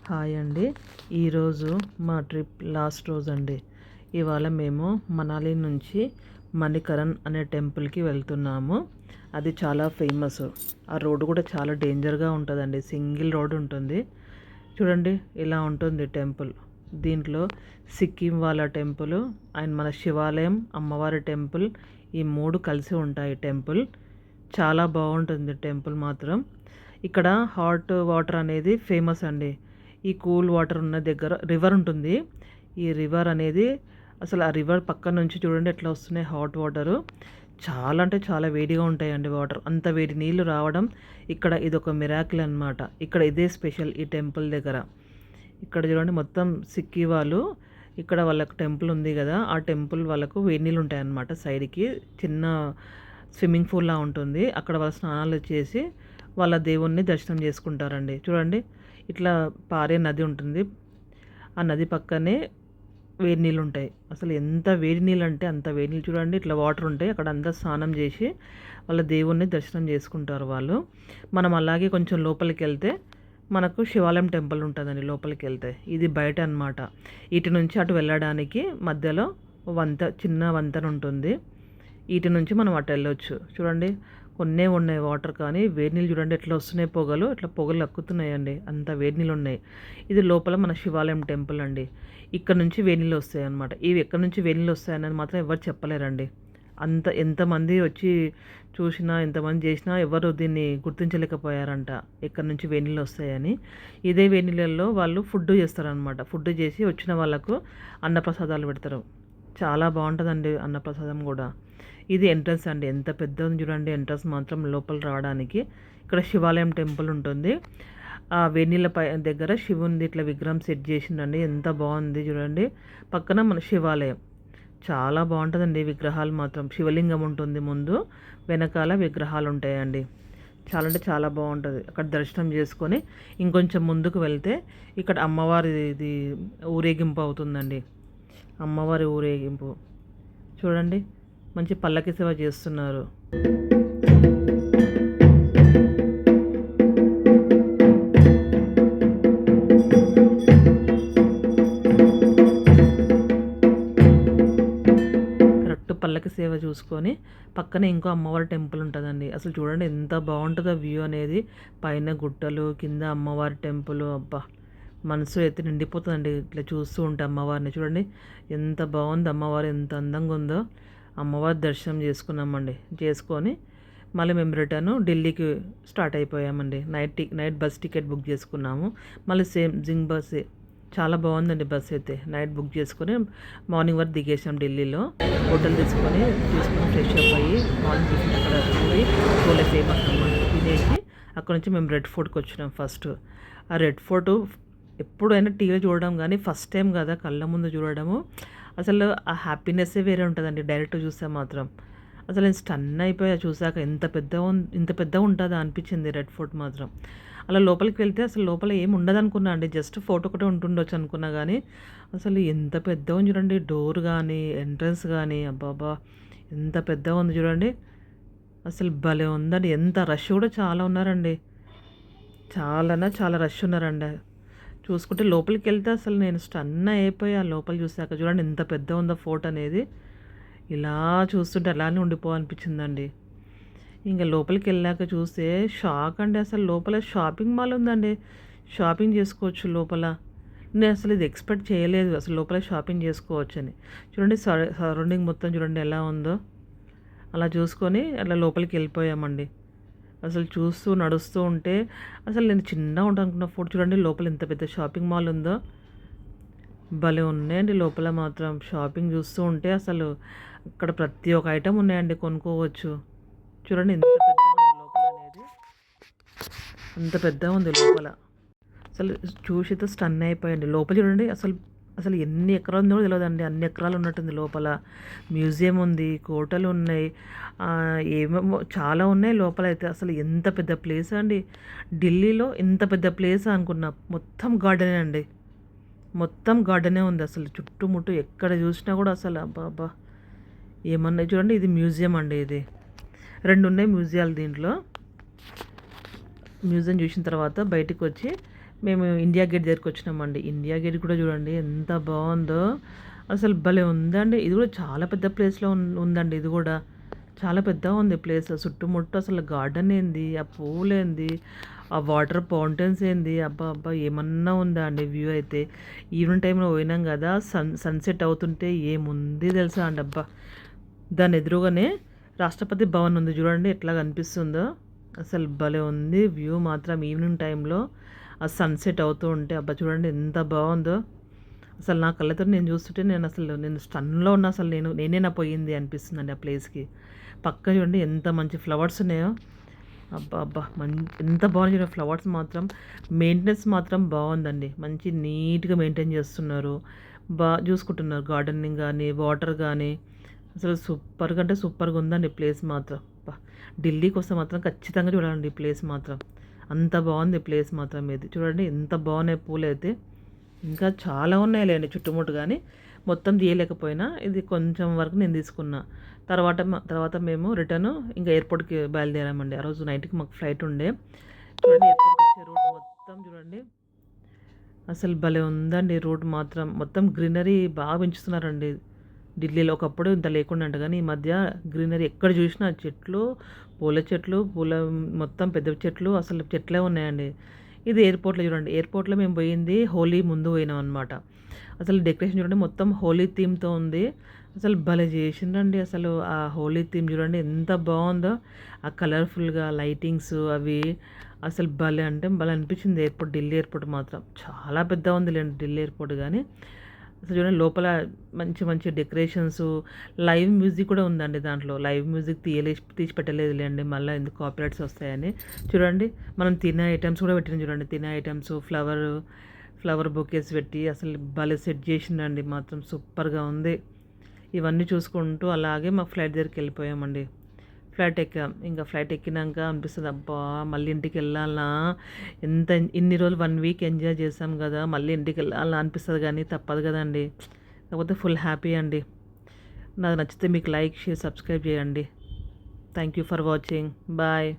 Hi అండి. ఈరోజు మా ట్రిప్ లాస్ట్ రోజు అండి. ఇవాళ మేము మనాలి నుంచి మణికరణ్ అనే టెంపుల్కి వెళ్తున్నాము. అది చాలా ఫేమస్. ఆ రోడ్డు కూడా చాలా డేంజర్గా ఉంటుందండి. సింగిల్ రోడ్ ఉంటుంది. చూడండి ఇలా ఉంటుంది టెంపుల్. దీంట్లో సిక్కిం వాళ్ళ టెంపుల్ అండ్ మన శివాలయం, అమ్మవారి టెంపుల్, ఈ మూడు కలిసి ఉంటాయి టెంపుల్. చాలా బాగుంటుంది టెంపుల్ మాత్రం. ఇక్కడ హాట్ వాటర్ అనేది ఫేమస్ అండి. ఈ కూల్ వాటర్ ఉన్న దగ్గర రివర్ ఉంటుంది. ఈ రివర్ అనేది అసలు ఆ రివర్ పక్క నుంచి చూడండి ఎట్లా వస్తున్నాయి హాట్ వాటరు. చాలా అంటే చాలా వేడిగా ఉంటాయండి వాటర్. అంత వేడి నీళ్ళు రావడం ఇక్కడ ఇదొక మిరాకిల్ అనమాట. ఇక్కడ ఇదే స్పెషల్ ఈ టెంపుల్ దగ్గర. ఇక్కడ చూడండి మొత్తం సిక్కి వాళ్ళు ఇక్కడ వాళ్ళకు టెంపుల్ ఉంది కదా, ఆ టెంపుల్ వాళ్ళకు వేడి నీళ్ళు ఉంటాయన్నమాట. సైడ్కి చిన్న స్విమ్మింగ్ పూల్లా ఉంటుంది. అక్కడ వాళ్ళ స్నానాలు చేసి వాళ్ళ దేవుణ్ణి దర్శనం చేసుకుంటారండి. చూడండి ఇట్లా పారే నది ఉంటుంది. ఆ నది పక్కనే వేడి నీళ్ళు ఉంటాయి. అసలు ఎంత వేడి నీళ్ళు అంటే అంత వేడి నీళ్ళు. చూడండి ఇట్లా వాటర్ ఉంటాయి. అక్కడ అంతా స్నానం చేసి వాళ్ళ దేవుణ్ణి దర్శనం చేసుకుంటారు వాళ్ళు. మనం అలాగే కొంచెం లోపలికి వెళ్తే మనకు శివాలయం టెంపుల్ ఉంటుందండి. లోపలికి వెళ్తే ఇది బయట అనమాట. ఇటు నుంచి అటు వెళ్ళడానికి మధ్యలో చిన్న వంతెన ఉంటుంది. ఇటు నుంచి మనం అటు వెళ్ళొచ్చు. చూడండి కొన్నే ఉన్నాయి వాటర్, కానీ వేడి నీళ్ళు చూడండి ఎట్లా వస్తున్నాయి. ఇట్లా పొగలు అక్కుతున్నాయండి. అంత వేడి నీళ్ళు ఉన్నాయి. ఇది లోపల మన శివాలయం టెంపుల్ అండి. ఇక్కడ నుంచి వేడి నీళ్ళు వస్తాయి అన్నమాట. ఇవి ఎక్కడి నుంచి వేడి నీళ్ళు వస్తాయన్నది మాత్రం ఎవరు చెప్పలేరండి. ఎంతమంది వచ్చి చూసినా, ఎంతమంది చేసినా ఎవరు దీన్ని గుర్తించలేకపోయారంట ఎక్కడి నుంచి వేడి నీళ్ళు వస్తాయని. ఇదే వేడి నీళ్ళల్లో వాళ్ళు ఫుడ్ చేస్తారనమాట. ఫుడ్ చేసి వచ్చిన వాళ్ళకు అన్నప్రసాదాలు పెడతారు. చాలా బాగుంటుందండి అన్నప్రసాదం కూడా. ఇది ఎంట్రన్స్ అండి. ఎంత పెద్ద ఉంది చూడండి ఎంట్రన్స్ మాత్రం లోపల రావడానికి. ఇక్కడ శివాలయం టెంపుల్ ఉంటుంది. ఆ వేడినీళ్ళ దగ్గర శివునిది ఇట్లా విగ్రహం సెట్ చేసిండండి. ఎంత బాగుంది చూడండి. పక్కన మన శివాలయం చాలా బాగుంటుందండి. విగ్రహాలు మాత్రం శివలింగం ఉంటుంది ముందు, వెనకాల విగ్రహాలు ఉంటాయండి. చాలా అంటే చాలా బాగుంటుంది. అక్కడ దర్శనం చేసుకొని ఇంకొంచెం ముందుకు వెళ్తే ఇక్కడ అమ్మవారిది ఊరేగింపు అవుతుందండి. అమ్మవారి ఊరేగింపు చూడండి. మంచి పల్లకి సేవ చేస్తున్నారు. కరెక్ట్ పల్లకి సేవ చూసుకొని పక్కనే ఇంకో అమ్మవారి టెంపుల్ ఉంటుందండి. అసలు చూడండి ఎంత బాగుంటుందో వ్యూ అనేది. పైన గుట్టలు, కింద అమ్మవారి టెంపుల్. అబ్బా మనసు అయితే నిండిపోతుందండి ఇట్లా చూస్తూ ఉంటే అమ్మవారిని. చూడండి ఎంత బాగుంది అమ్మవారు, ఎంత అందంగా ఉందో. అమ్మవారి దర్శనం చేసుకొని మళ్ళీ మేము రిటర్న్ ఢిల్లీకి స్టార్ట్ అయిపోయామండి. నైట్ బస్ టికెట్ బుక్ చేసుకున్నాము. మళ్ళీ సేమ్ జింగ్ బస్సే. చాలా బాగుందండి బస్ అయితే. నైట్ బుక్ చేసుకొని మార్నింగ్ వరకు దిగేసాం ఢిల్లీలో. హోటల్ తీసుకొని ఫ్రెష్ అప్ అయ్యి మార్నింగ్ టిఫిన్ అక్కడ చోలే ఫేమస్ అనమాట తినేసి అక్కడ నుంచి మేము రెడ్ ఫోర్ట్కి వచ్చినాం ఫస్ట్. ఆ రెడ్ ఫోర్ట్ ఎప్పుడైనా టీవీ చూడడం కానీ ఫస్ట్ టైం కదా కళ్ళ ముందు చూడడము, అసలు ఆ హ్యాపీనెస్సే వేరే ఉంటుందండి. డైరెక్ట్ చూస్తే మాత్రం అసలు నేను స్టన్ అయిపోయా చూసాక. ఇంత పెద్దగా ఉంటుందా అనిపించింది రెడ్ ఫోర్ట్ మాత్రం. అలా లోపలికి వెళ్తే అసలు లోపల ఏం ఉండదు అనుకున్నా అండి. జస్ట్ ఫోటో ఒకటే ఉంటుండొచ్చు అనుకున్నా, కానీ అసలు ఎంత పెద్దగా ఉంది చూడండి. డోర్ కానీ ఎంట్రన్స్ కానీ అబ్బాబా ఎంత పెద్దగా ఉంది చూడండి. అసలు భలే ఉందండి. ఎంత రష్ కూడా చాలా ఉన్నారండి. చాలా రష్ ఉన్నారండి. చూసుకుంటే లోపలికి వెళ్తే అసలు నేను స్టన్ అయిపోయా లోపల చూసాక. చూడండి ఎంత పెద్ద ఉందో ఫోర్ట్ అనేది. ఇలా చూస్తుంటే అలానే ఉండిపోవాలనిపించిందండి. ఇంకా లోపలికి వెళ్ళాక చూస్తే షాక్ అండి. అసలు లోపల షాపింగ్ మాల్ ఉందండి. షాపింగ్ చేసుకోవచ్చు లోపల. నేను అసలు ఇది ఎక్స్పెక్ట్ చేయలేదు అసలు లోపల షాపింగ్ చేసుకోవచ్చు అని. చూడండి సరౌండింగ్ మొత్తం చూడండి ఎలా ఉందో. అలా చూసుకొని అలా లోపలికి వెళ్ళిపోయామండి. అసలు చూస్తూ నడుస్తూ ఉంటే అసలు నేను చిన్నగా ఉంటానుకున్న ఫోటో చూడండి లోపల ఎంత పెద్ద షాపింగ్ మాల్ ఉందో. భలే ఉన్నాయండి లోపల మాత్రం. షాపింగ్ చూస్తూ ఉంటే అసలు అక్కడ ప్రతి ఒక్క ఐటెం ఉన్నాయండి, కొనుక్కోవచ్చు. చూడండి ఎంత పెద్దగా ఉంది లోపల అనేది. అంత పెద్దగా ఉంది లోపల. అసలు చూసితో స్టన్ అయిపోయండి. లోపల చూడండి అసలు ఎన్ని ఎకరాలు ఉందో తెలియదండి. అన్ని ఎకరాలు ఉన్నట్టుంది లోపల. మ్యూజియం ఉంది, కోటలు ఉన్నాయి, ఏమేమో చాలా ఉన్నాయి లోపల అయితే. అసలు ఎంత పెద్ద ప్లేస్ అండి. ఢిల్లీలో ఎంత పెద్ద ప్లేస్ అనుకున్నా. మొత్తం గార్డెనే అండి. మొత్తం గార్డెనే ఉంది అసలు. చుట్టుముట్టు ఎక్కడ చూసినా కూడా అసలు అబ్బా ఏమన్నా చూడండి. ఇది మ్యూజియం అండి. ఇది 2 ఉన్నాయి మ్యూజియాలు దీంట్లో. మ్యూజియం చూసిన తర్వాత బయటకు వచ్చి మేము ఇండియా గేట్ దగ్గరికి వచ్చినామండి. ఇండియా గేట్ కూడా చూడండి ఎంత బాగుందో, అసలు భలే ఉందండి. ఇది కూడా చాలా పెద్ద ప్లేస్లో ఉందండి. ఇది కూడా చాలా పెద్దగా ఉంది ప్లేస్. చుట్టుముట్టు అసలు గార్డెన్ ఏంది, ఆ పువ్వులేంది, ఆ వాటర్ ఫౌంటైన్స్ ఏంది, అబ్బా అబ్బా ఏమన్నా ఉందా అండి వ్యూ అయితే. ఈవినింగ్ టైంలో పోయినాం కదా, సన్సెట్ అవుతుంటే ఏముంది తెలుసా అండి. అబ్బా దాని ఎదురుగానే రాష్ట్రపతి భవన్ ఉంది చూడండి ఎట్లా కనిపిస్తుందో. అసలు భలే ఉంది వ్యూ మాత్రం ఈవినింగ్ టైంలో ఆ సన్సెట్ అవుతూ ఉంటే. అబ్బా చూడండి ఎంత బాగుందో. అసలు నా కళ్ళతో నేను చూస్తుంటే నేను స్టన్లో ఉన్నా. అసలు నేనేనా పోయింది అనిపిస్తుందండి ఆ ప్లేస్కి. పక్క చూడండి ఎంత మంచి ఫ్లవర్స్ ఉన్నాయో. అబ్బా అబ్బా ఎంత బాగుంది చూడండి ఫ్లవర్స్ మాత్రం. మెయింటెనెన్స్ మాత్రం బాగుందండి. మంచి నీట్గా మెయింటైన్ చేస్తున్నారు, బాగా చూసుకుంటున్నారు గార్డెనింగ్ కానీ వాటర్ కానీ. అసలు సూపర్గా అంటే సూపర్గా ఉందండి ప్లేస్ మాత్రం. అబ్బా ఢిల్లీకి వస్తే మాత్రం ఖచ్చితంగా చూడాలండి ఈ ప్లేస్ మాత్రం. అంత బాగుంది ప్లేస్ మాత్రం. ఇది చూడండి ఎంత బాగున్నాయి పూలు అయితే. ఇంకా చాలా ఉన్నాయిలేండి చుట్టుముట్టు కానీ మొత్తం తీయలేకపోయినా ఇది కొంచెం వరకు నేను తీసుకున్నా. తర్వాత మేము రిటర్న్ ఇంకా ఎయిర్పోర్ట్కి బయలుదేరామండి. ఆ రోజు నైట్కి మాకు ఫ్లైట్ ఉండే. చూడండి ఎయిర్పోర్ట్కి వచ్చే రోడ్ మొత్తం చూడండి అసలు భలే ఉందండి. రోడ్ మాత్రం మొత్తం గ్రీనరీ బాగా పెంచుతున్నారండి ఢిల్లీలో. ఒకప్పుడు ఇంత లేకుండా అంట, కానీ ఈ మధ్య గ్రీనరీ ఎక్కడ చూసినా చెట్లు, పూల చెట్లు, మొత్తం పెద్ద చెట్లు, అసలు చెట్లే ఉన్నాయండి. ఇది ఎయిర్పోర్ట్‌లో చూడండి. ఎయిర్పోర్ట్‌లో మేము పోయింది హోలీ ముందు పోయినాం అనమాట. అసలు డెకరేషన్ చూడండి మొత్తం హోలీ థీమ్‌తో ఉంది. అసలు భలే చేసిండ్రండి అసలు. ఆ హోలీ థీమ్ చూడండి ఎంత బాగుందో. ఆ కలర్‌ఫుల్‌గా లైటింగ్స్ అవి అసలు భలే అంటే భలే అనిపించింది ఎయిర్పోర్ట్. ఢిల్లీ ఎయిర్పోర్ట్ మాత్రం చాలా పెద్దగా ఉందిలేండి ఢిల్లీ ఎయిర్పోర్ట్ కానీ. అసలు చూడండి లోపల మంచి మంచి డెకరేషన్స్, లైవ్ మ్యూజిక్ కూడా ఉందండి దాంట్లో. లైవ్ మ్యూజిక్ తీసి పెట్టలేదులేండి, మళ్ళీ ఎందుకు కాపీరైట్స్ వస్తాయని. చూడండి మనం తినే ఐటమ్స్ కూడా పెట్టిన చూడండి. తినే ఐటమ్స్ ఫ్లవర్ బొకేస్ పెట్టి అసలు భలే సెట్ చేసిండండి మాత్రం. సూపర్గా ఉంది. ఇవన్నీ చూసుకుంటూ అలాగే మా ఫ్లైట్ దగ్గరికి వెళ్ళిపోయామండి. ఫ్లైట్ ఎక్కాం. ఇంకా ఫ్లైట్ ఎక్కినాక అనిపిస్తుంది అబ్బా మళ్ళీ ఇంటికి వెళ్ళాలా, ఇన్ని రోజులు 1 వీక్ ఎంజాయ్ చేసాం కదా, మళ్ళీ ఇంటికి వెళ్ళాలా అనిపిస్తుంది కానీ తప్పదు కదండి. కాకపోతే ఫుల్ హ్యాపీ అండి. నాకు నచ్చితే మీకు లైక్, షేర్, సబ్స్క్రైబ్ చేయండి. Thank you for watching. Bye.